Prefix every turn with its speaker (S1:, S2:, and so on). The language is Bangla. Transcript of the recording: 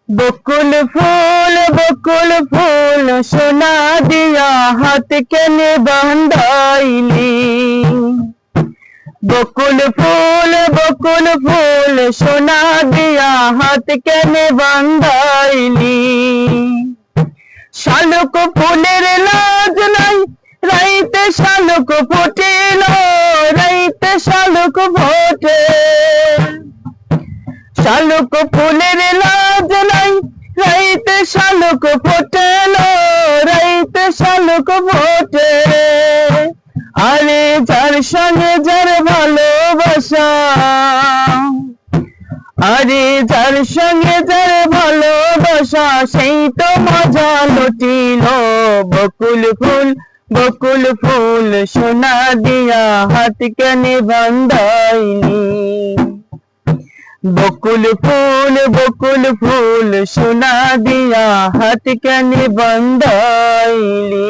S1: বকুল ফুল সোনা দিয়া হাত কেনে বান্ধাইলি। বকুল ফুল সোনা দিয়া হাত কেনে বান্ধাইলি। শালুক ফুলের লাজ নাই, রাইতে শালুক ফোটেল, রাইতে শালুক ফোটে। শালুক ফুলের লাজ নাই, রাইতে শালুক ফোটেল, রাইতে শালুক ফোটে। আরে যার সঙ্গে যার ভালোবাসা, আরে যার সঙ্গে যার ভালোবাসা, সেই তো মজা লুটিল। বকুল ফুল সোনা দিয়া হাত কেনে বান্ধাইলি। বকুল ফুল সোনা দিয়া হাত কেনে বান্ধাইলি।